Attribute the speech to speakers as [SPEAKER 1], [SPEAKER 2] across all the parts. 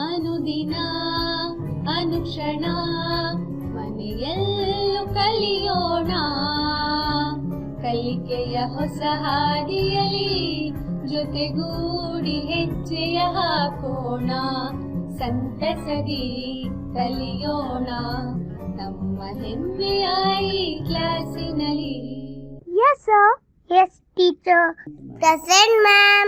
[SPEAKER 1] ಅನುದಿನ ಅನುಕ್ಷಣ ಮನೆಯಲ್ಲೂ ಕಲಿಯೋಣ, ಕಲಿಕೆಯ ಹೊಸ ಹಾದಿಯಲಿ ಜೊತೆಗೂಡಿ ಹೆಜ್ಜೆಯ ಹಾಕೋಣ, ಸಂತಸದಿ ಕಲಿಯೋಣ ನಮ್ಮ ಹೆಮ್ಮೆಯ ಈ ಕ್ಲಾಸಿನಲ್ಲಿ.
[SPEAKER 2] Yes sir. Yes teacher. Present ma'am.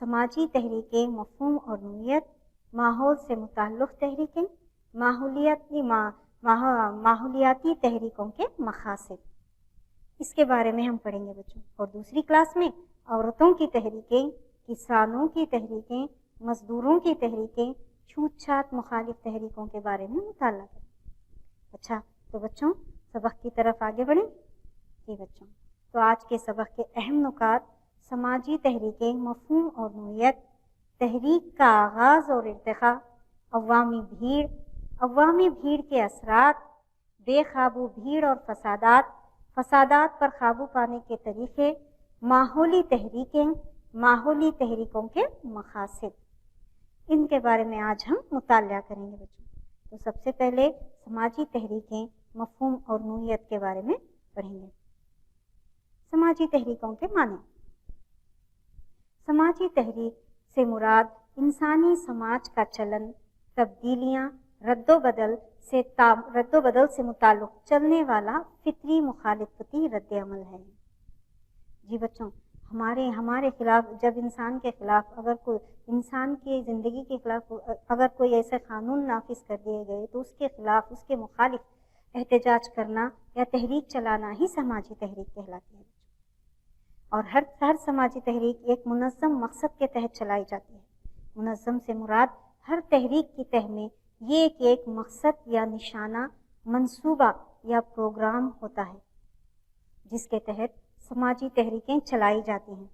[SPEAKER 3] سماجی تحریکیں، مفہوم اور نوعیت، ماحول سے متعلق تحریکیں، ماحولیاتی تحریکوں کے مقاصد، اس کے بارے میں ہم پڑھیں گے بچوں. اور دوسری کلاس میں عورتوں کی تحریکیں، کسانوں کی تحریکیں، مزدوروں کی تحریکیں، چھوت چھات مخالف تحریکوں کے بارے میں مطالعہ کریں. اچھا، تو بچوں سبق کی طرف آگے بڑھیں. جی بچوں، تو آج کے سبق کے اہم نکات: سماجی تحریکیں، مفہوم اور نوعیت، تحریک کا آغاز اور ارتقاء، عوامی بھیڑ کے اثرات، بے قابو بھیڑ اور فسادات پر قابو پانے کے طریقے، ماحولی تحریکوں کے مقاصد، ان کے بارے میں آج ہم مطالعہ کریں گے بچوں. تو سب سے پہلے سماجی تحریکیں، مفہوم اور نوعیت کے بارے میں پڑھیں گے. سماجی تحریکوں کے معنی. سماجی تحریک سے مراد انسانی سماج کا چلن، تبدیلیاں، رد و بدل سے متعلق چلنے والا فطری مخالفتی رد عمل ہے. جی بچوں، ہمارے خلاف، جب انسان کے خلاف انسان کی زندگی کے خلاف اگر کوئی ایسے قانون نافذ کر دیے گئے تو اس کے خلاف، اس کے مخالف احتجاج کرنا یا تحریک چلانا ہی سماجی تحریک کہلاتی ہے. اور ہر سماجی تحریک ایک منظم مقصد کے تحت چلائی جاتی ہے. منظم سے مراد ہر تحریک کی تہ میں یہ ایک مقصد یا نشانہ، منصوبہ یا پروگرام ہوتا ہے جس کے تحت سماجی تحریکیں چلائی جاتی ہیں.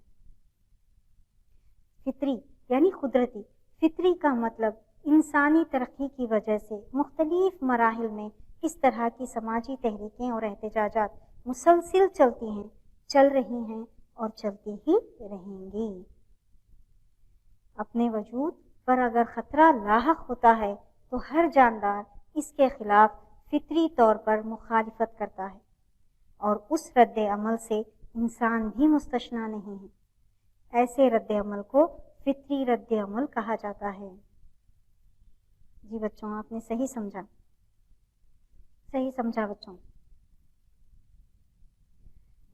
[SPEAKER 3] فطری یعنی قدرتی. فطری کا مطلب انسانی ترقی کی وجہ سے مختلف مراحل میں اس طرح کی سماجی تحریکیں اور احتجاجات مسلسل چل رہی ہیں اور چلتی ہی رہیں گی. اپنے وجود پر اگر خطرہ لاحق ہوتا ہے تو ہر جاندار اس کے خلاف فطری طور پر مخالفت کرتا ہے، اور اس رد عمل سے انسان بھی مستثنیٰ نہیں ہے. ایسے رد عمل کو فطری رد عمل کہا جاتا ہے. جی بچوں، آپ نے صحیح سمجھا بچوں.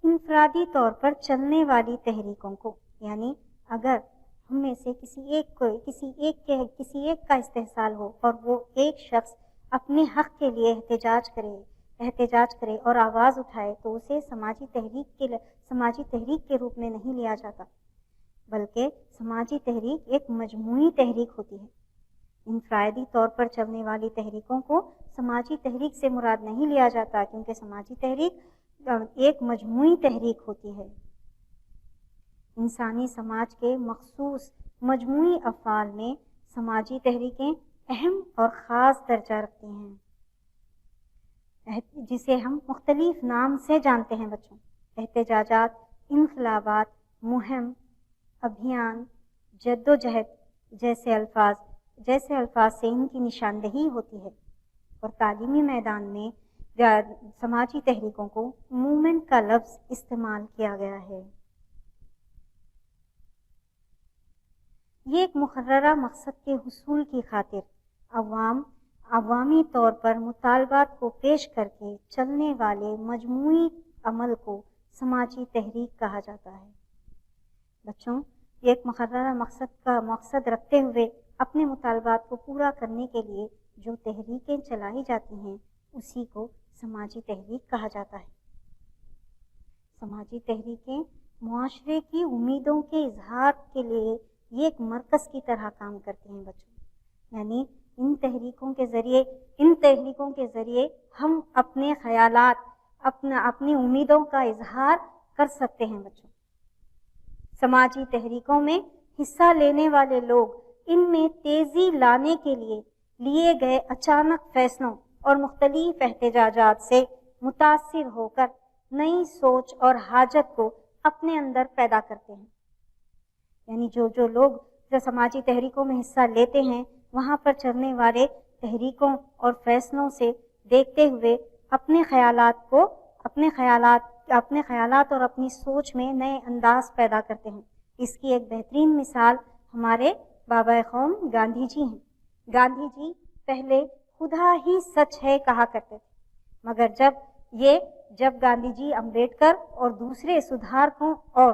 [SPEAKER 3] انفرادی طور پر چلنے والی تحریکوں کو، یعنی اگر ہم میں سے کسی ایک کا استحصال ہو اور وہ ایک شخص اپنے حق کے لیے احتجاج کرے اور آواز اٹھائے تو اسے سماجی تحریک کے روپ میں نہیں لیا جاتا، بلکہ سماجی تحریک ایک مجموعی تحریک ہوتی ہے. انفرادی طور پر چلنے والی تحریکوں کو سماجی تحریک سے مراد نہیں لیا جاتا، کیونکہ سماجی تحریک ایک مجموعی تحریک ہوتی ہے. انسانی سماج کے مخصوص مجموعی افعال میں سماجی تحریکیں اہم اور خاص درجہ رکھتی ہیں، جسے ہم مختلف نام سے جانتے ہیں بچوں. احتجاجات، انقلابات، مہم، ابھیان، جدوجہد جیسے الفاظ سے ان کی نشاندہی ہوتی ہے. اور تعلیمی میدان میں سماجی تحریکوں کو موومنٹ کا لفظ استعمال کیا گیا ہے. یہ ایک مقررہ مقصد کے حصول کی خاطر عوامی طور پر مطالبات کو پیش کر کے چلنے والے مجموعی عمل کو سماجی تحریک کہا جاتا ہے. بچوں، ایک مقررہ مقصد رکھتے ہوئے اپنے مطالبات کو پورا کرنے کے لیے جو تحریکیں چلائی جاتی ہیں اسی کو سماجی تحریک کہا جاتا ہے. سماجی تحریکیں معاشرے کی امیدوں کے اظہار کے لیے یہ ایک مرکز کی طرح کام کرتی ہیں بچوں. یعنی ان تحریکوں کے ذریعے ہم اپنے خیالات، اپنی امیدوں کا اظہار کر سکتے ہیں بچوں. سماجی تحریکوں میں حصہ لینے والے لوگ ان میں تیزی لانے کے لیے گئے اچانک فیصلوں اور مختلف احتجاجات سے متاثر ہو کر نئی سوچ اور حاجت کو اپنے اندر پیدا کرتے ہیں. یعنی جو لوگ سماجی تحریکوں میں حصہ لیتے ہیں وہاں پر چلنے والے تحریکوں اور فیصلوں سے دیکھتے ہوئے اپنے خیالات اور اپنی سوچ میں نئے انداز پیدا کرتے ہیں. اس کی ایک بہترین مثال ہمارے بابا قوم گاندھی جی ہیں. گاندھی جی پہلے خدا ہی سچ ہے کہا کرتے تھے، مگر جب گاندھی جی امبیڈکر اور دوسرے سدھارکوں اور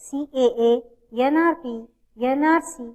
[SPEAKER 3] CAA, NRP, NRC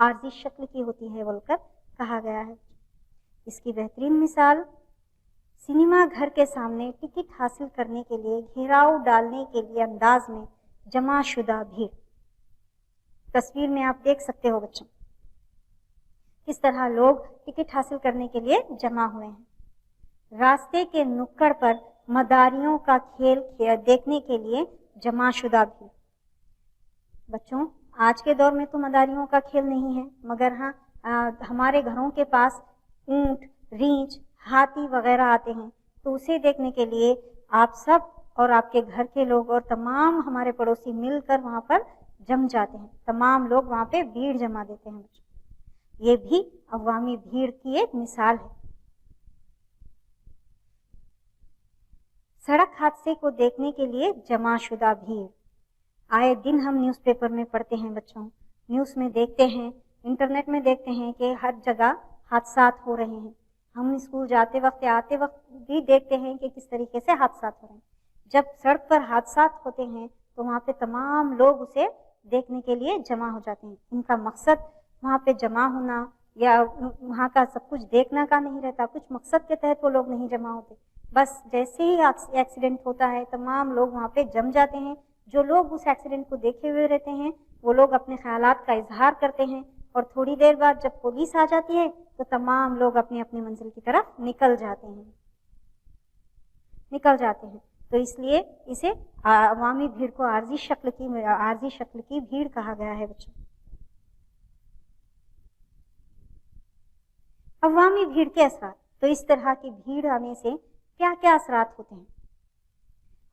[SPEAKER 3] عارضی شکل کی ہوتی ہے بول کر کہا گیا ہے۔ اس کی بہترین مثال سنیما گھر کے سامنے ٹکٹ حاصل کرنے کے لیے گھیراؤ ڈالنے کے لیے انداز میں جمع شدہ بھیڑ۔ تصویر میں آپ دیکھ سکتے ہو بچوں کس طرح لوگ ٹکٹ حاصل کرنے کے لیے جمع ہوئے ہیں۔ راستے کے نکڑ پر مداریوں کا کھیل دیکھنے کے لیے جمع شدہ بھیڑ۔ بچوں آج کے دور میں تو مداریوں کا کھیل نہیں ہے، مگر ہاں ہمارے گھروں کے پاس اونٹ، ریچھ، ہاتھی وغیرہ آتے ہیں، تو اسے دیکھنے کے لیے آپ سب اور آپ کے گھر کے لوگ اور تمام ہمارے پڑوسی مل کر وہاں پر جم جاتے ہیں، تمام لوگ وہاں پہ بھیڑ جما دیتے ہیں بچوں۔ یہ بھی عوامی بھیڑ کی ایک مثال ہے۔ سڑک حادثے کو دیکھنے کے لیے جمع شدہ بھیڑ۔ آئے دن ہم نیوز پیپر میں پڑھتے ہیں بچوں، نیوز میں دیکھتے ہیں، انٹرنیٹ میں دیکھتے ہیں کہ ہر جگہ حادثات ہو رہے ہیں۔ ہم اسکول جاتے وقت یا آتے وقت بھی دیکھتے ہیں کہ کس طریقے سے حادثات ہو رہے ہیں۔ جب سڑک پر حادثات ہوتے ہیں تو وہاں پہ تمام لوگ اسے دیکھنے کے لیے جمع ہو جاتے ہیں۔ ان کا مقصد وہاں پہ جمع ہونا یا وہاں کا سب کچھ دیکھنا کا نہیں رہتا، کچھ مقصد کے تحت وہ لوگ نہیں جمع ہوتے، بس جیسے ہی ایکسیڈنٹ ہوتا ہے تمام لوگ وہاں پہ جم جاتے ہیں۔ جو لوگ اس ایکسیڈنٹ کو دیکھے ہوئے رہتے ہیں وہ لوگ اپنے خیالات کا اظہار کرتے ہیں، اور تھوڑی دیر بعد جب پولیس آ جاتی ہے تو تمام لوگ اپنی اپنی منزل کی طرف نکل جاتے ہیں۔ تو اس لیے اسے عوامی بھیڑ کو عارضی شکل کی بھیڑ کہا گیا ہے بچوں۔ عوامی بھیڑ کے اثرات، تو اس طرح کی بھیڑ آنے سے کیا کیا اثرات ہوتے ہیں؟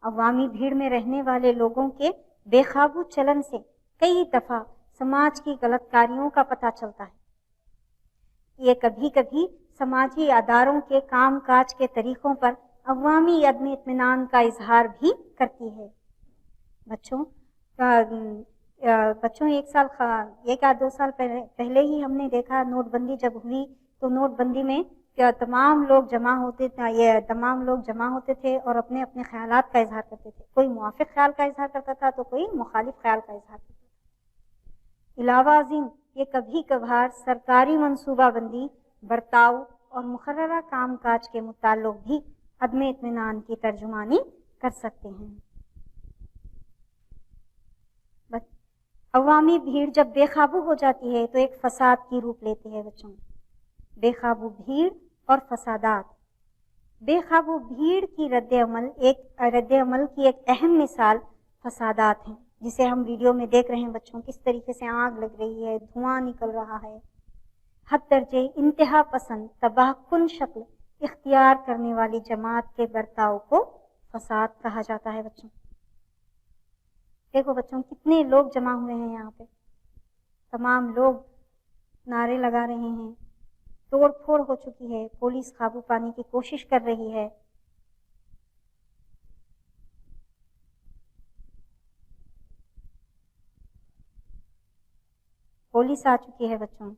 [SPEAKER 3] عوامی بھیڑ میں رہنے والے لوگوں کے بے قابو چلن سے کئی دفعہ سماج کی غلط کاریوں کا پتہ چلتا ہے۔ یہ کبھی کبھی سماجی اداروں کے کام کاج کے طریقوں پر عوامی عدم اطمینان کا اظہار بھی کرتی ہے۔ بچوں ایک آدھ دو سال پہلے ہی ہم نے دیکھا، نوٹ بندی جب ہوئی تو نوٹ بندی میں تمام لوگ جمع ہوتے تھے اور اپنے اپنے خیالات کا اظہار کرتے تھے۔ کوئی موافق خیال کا اظہار کرتا تھا تو کوئی مخالف خیال کا اظہار کرتا تھا۔ علاوہ ازیں یہ کبھی کبھار سرکاری منصوبہ بندی، برتاؤ اور مقررہ کام کاج کے متعلق بھی عدم اطمینان کی ترجمانی کر سکتے ہیں۔ عوامی بھیڑ جب بے قابو ہو جاتی ہے تو ایک فساد کی روپ لیتی ہے بچوں۔ بے قابو بھیڑ اور فسادات۔ بے قابو بھیڑ کی رد عمل کی ایک اہم مثال فسادات ہیں، جسے ہم ویڈیو میں دیکھ رہے ہیں بچوں، کس طریقے سے آگ لگ رہی ہے، دھواں نکل رہا ہے۔ حد درجے انتہا پسند تباہ کن شکل اختیار کرنے والی جماعت کے برتاؤ کو فساد کہا جاتا ہے بچوں۔ دیکھو بچوں کتنے لوگ جمع ہوئے ہیں یہاں پہ، تمام لوگ نعرے لگا رہے ہیں، توڑ پھوڑ ہو چکی ہے، پولیس قابو پانے کی کوشش کر رہی ہے۔ پولیس آ چکی ہے بچوں۔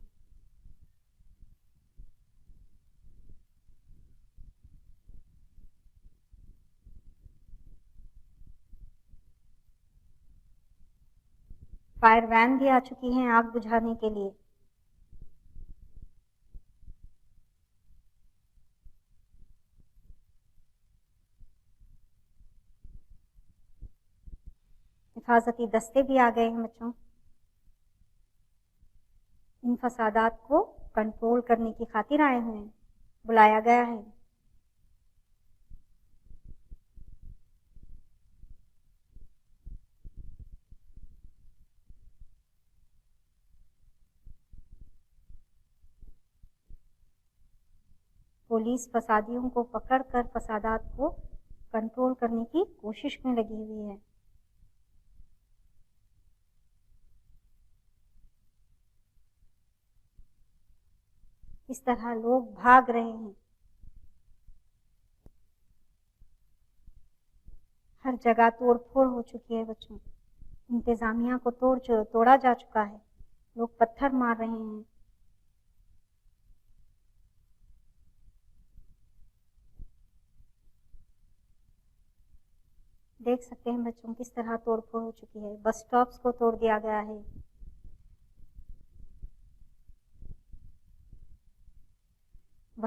[SPEAKER 3] فائر وین بھی آ چکی ہیں آگ بجھانے کے لیے۔ حفاظتی دستے بھی آ گئے ہیں بچوں۔ ان فسادات کو کنٹرول کرنے کی خاطر آئے ہوئے ہیں، بلایا گیا ہے۔ پولیس فسادیوں کو پکڑ کر فسادات کو کنٹرول کرنے کی کوشش میں لگی ہوئی ہے۔ اس طرح لوگ بھاگ رہے ہیں، ہر جگہ توڑ پھوڑ ہو چکی ہے بچوں، انتظامیہ کو توڑا جا چکا ہے، لوگ پتھر مار رہے ہیں۔ دیکھ سکتے ہیں بچوں کس طرح توڑ پھوڑ ہو چکی ہے، بس سٹاپس کو توڑ دیا گیا ہے۔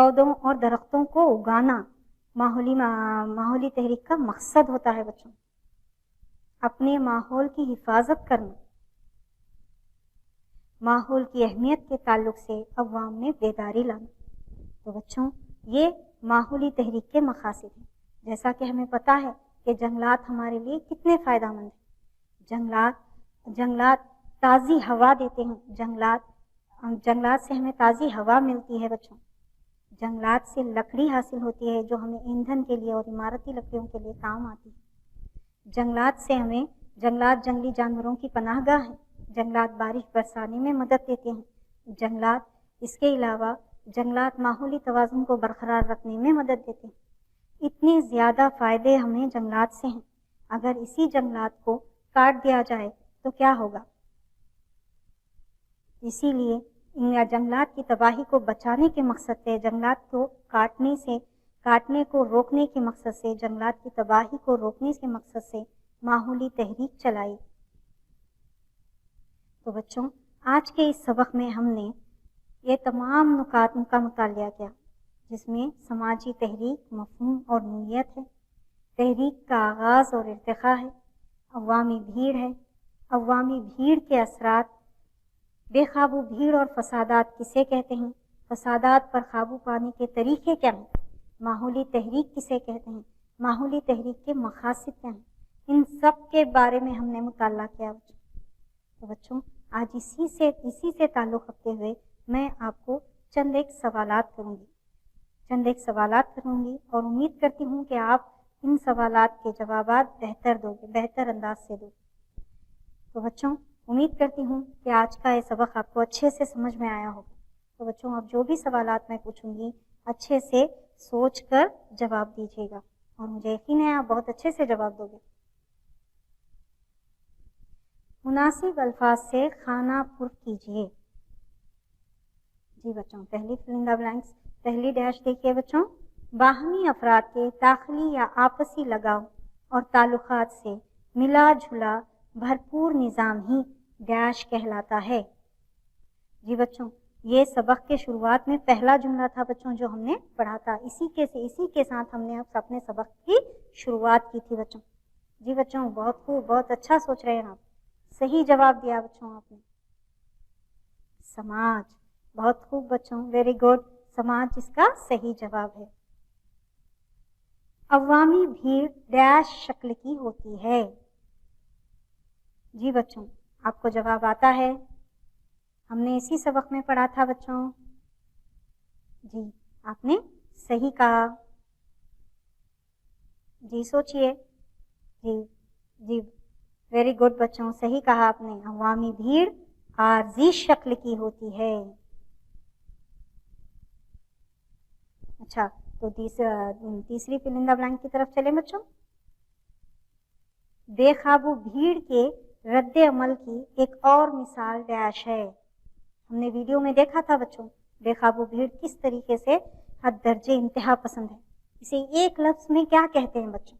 [SPEAKER 3] پودوں اور درختوں کو اگانا ماحولی تحریک کا مقصد ہوتا ہے بچوں. اپنے ماحول کی حفاظت کرنا، ماحول کی اہمیت کے تعلق سے عوام میں بیداری لانا. تو بچوں یہ ماحولی تحریک کے مقاصد ہیں. جیسا کہ ہمیں پتہ ہے کہ جنگلات ہمارے لیے کتنے فائدہ مند ہیں. جنگلات تازی ہوا دیتے ہیں. جنگلات سے ہمیں تازی ہوا ملتی ہے بچوں. جنگلات سے لکڑی حاصل ہوتی ہے جو ہمیں ایندھن کے لیے اور عمارتی لکڑیوں کے لیے کام آتی ہے. جنگلات جنگلی جانوروں کی پناہ گاہ ہیں. جنگلات بارش برسانے میں مدد دیتے ہیں. اس کے علاوہ جنگلات ماحولی توازن کو برقرار رکھنے میں مدد دیتے ہیں. اتنے زیادہ فائدے ہمیں جنگلات سے ہیں. اگر اسی جنگلات کو کاٹ دیا جائے تو کیا ہوگا؟ اسی لیے ان جنگلات کی تباہی کو بچانے کے مقصد سے، جنگلات کو کاٹنے کو روکنے کے مقصد سے، جنگلات کی تباہی کو روکنے کے مقصد سے ماحولی تحریک چلائی. تو بچوں آج کے اس سبق میں ہم نے یہ تمام نکات کا مطالعہ کیا جس میں سماجی تحریک مفہوم اور نوعیت ہے، تحریک کا آغاز اور ارتقاء ہے، عوامی بھیڑ ہے، عوامی بھیڑ کے اثرات، بے قابو بھیڑ اور فسادات کسے کہتے ہیں، فسادات پر قابو پانے کے طریقے کیا ہیں، ماحولی تحریک کسے کہتے ہیں، ماحولی تحریک کے مقاصد کیا ہیں، ان سب کے بارے میں ہم نے مطالعہ کیا. تو بچوں آج اسی سے تعلق رکھتے ہوئے میں آپ کو چند ایک سوالات کروں گی اور امید کرتی ہوں کہ آپ ان سوالات کے جوابات بہتر انداز سے دو. تو بچوں امید کرتی ہوں کہ آج کا یہ سبق آپ کو اچھے سے سمجھ میں آیا ہوگا. تو بچوں اب جو بھی سوالات میں پوچھوں گی اچھے سے سوچ کر جواب دیجیے گا اور مجھے یقین ہے آپ بہت اچھے سے جواب دو گے. مناسب الفاظ سے خانہ پر کیجیے. جی بچوں پہلی فل ان دا بلینکس، پہلی ڈیش دیکھیے بچوں. باہمی افراد کے داخلی یا آپسی لگاؤ اور تعلقات سے ملا جلا بھرپور نظام ہی ڈیش کہلاتا ہے. جی بچوں یہ سبق کے شروعات میں پہلا جملہ تھا بچوں جو ہم نے پڑھا تھا. اسی کے ساتھ ہم نے اپنے سبق کی شروعات کی تھی بچوں. جی بچوں بہت خوب، بہت اچھا سوچ رہے ہیں آپ. صحیح جواب دیا بچوں آپ نے. سماج، بہت خوب بچوں، ویری گڈ. سماج اس کا صحیح جواب ہے. عوامی بھیڑ ڈیش شکل کی ہوتی ہے. جی بچوں آپ کو جواب آتا ہے، ہم نے اسی سبق میں پڑھا تھا بچوں. جی آپ نے صحیح کہا. جی سوچئے. جی ویری گڈ بچوں، صحیح کہا آپ نے. عوامی بھیڑ عارضی شکل کی ہوتی ہے. اچھا تو تیسری فل ان دا بلینک کی طرف چلیں بچوں. بے قابو بھیڑ کے رد عمل کی ایک اور مثال ڈیش ہے. ہم نے ویڈیو میں دیکھا تھا بچوں بے قابو بھیڑ کس طریقے سے حد درجے انتہا پسند ہے. اسے ایک لفظ میں کیا کہتے ہیں بچوں؟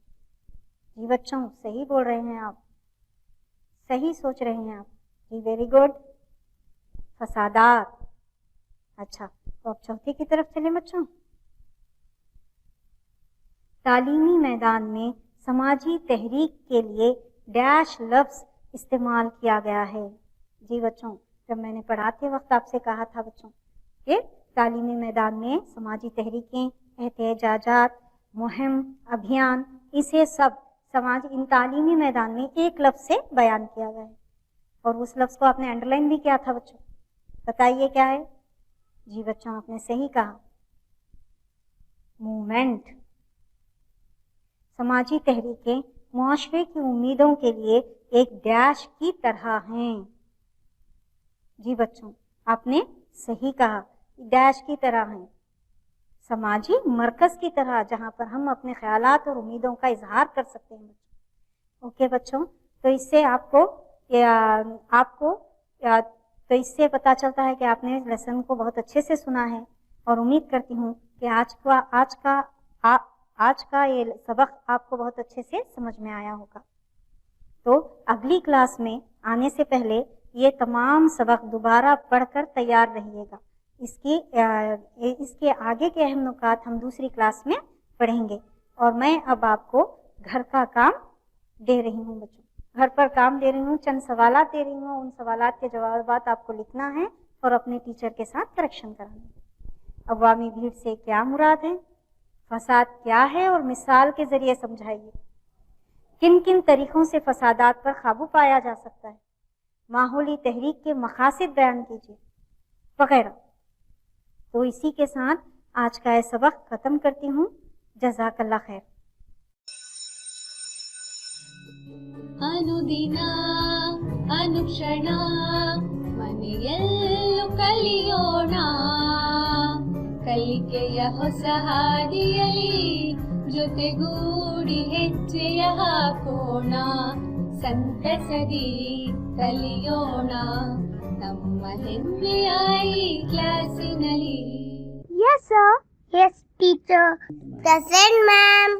[SPEAKER 3] جی بچوں صحیح بول رہے ہیں آپ، صحیح سوچ رہے ہیں آپ. جی ویری گڈ، فسادات. اچھا تو اب چوتھی کی طرف چلیں بچوں. تعلیمی میدان میں سماجی تحریک کے لیے ڈیش لفظ استعمال کیا گیا ہے. جی بچوں جب میں نے پڑھاتے وقت آپ سے کہا تھا بچوں کہ تعلیمی میدان میں سماجی تحریکیں، احتجاجات، مہم، ابھیان، اسے سب ان تعلیمی میدان میں ایک لفظ سے بیان کیا گیا ہے. اور اس لفظ کو آپ نے انڈر لائن بھی کیا تھا بچوں. بتائیے کیا ہے؟ جی بچوں آپ نے صحیح کہا، موومنٹ. سماجی تحریکیں معاشرے کی امیدوں کے لیے ایک ڈیش کی طرح ہیں. جی بچوں آپ نے صحیح کہا، ڈیش کی طرح ہیں، سماجی مرکز کی طرح جہاں پر ہم اپنے خیالات اور امیدوں کا اظہار کر سکتے ہیں. اوکے بچوں تو اس سے تو اس سے پتہ چلتا ہے کہ آپ نے لیسن کو بہت اچھے سے سنا ہے اور امید کرتی ہوں کہ آج کا یہ سبق آپ کو بہت اچھے سے سمجھ میں آیا ہوگا. تو اگلی کلاس میں آنے سے پہلے یہ تمام سبق دوبارہ پڑھ کر تیار رہیے گا. اس کے آگے کے اہم نکات ہم دوسری کلاس میں پڑھیں گے. اور میں اب آپ کو گھر کا کام دے رہی ہوں بچوں، گھر پر کام دے رہی ہوں، چند سوالات دے رہی ہوں. ان سوالات کے جوابات آپ کو لکھنا ہے اور اپنے ٹیچر کے ساتھ کریکشن کرانا ہے. عوامی بھیڑ سے کیا مراد ہے؟ فساد کیا ہے اور مثال کے ذریعے سمجھائیے. کن کن طریقوں سے فسادات پر قابو پایا جا سکتا ہے؟ ماحولی تحریک کے مقاصد بیان کیجیے وغیرہ. تو اسی کے ساتھ آج کا یہ سبق ختم کرتی ہوں. جزاک اللہ خیر.
[SPEAKER 1] ಅನುದಿನ ಅನುಕ್ಷಣ ಮನೆಯಲ್ಲೂ ಕಲಿಯೋಣ, ಕಲಿಕೆಯ ಹೊಸ ಹಾದಿಯಲಿ ಜೊತೆಗೂಡಿ ಹೆಜ್ಜೆಯ ಹಾಕೋಣ, ಸಂತಸದಿ ಕಲಿಯೋಣ ನಮ್ಮ ಹೆಮ್ಮೆಯ ಈ ಕ್ಲಾಸಿನಲ್ಲಿ.
[SPEAKER 2] Yes, sir. Yes, teacher. Present, ma'am.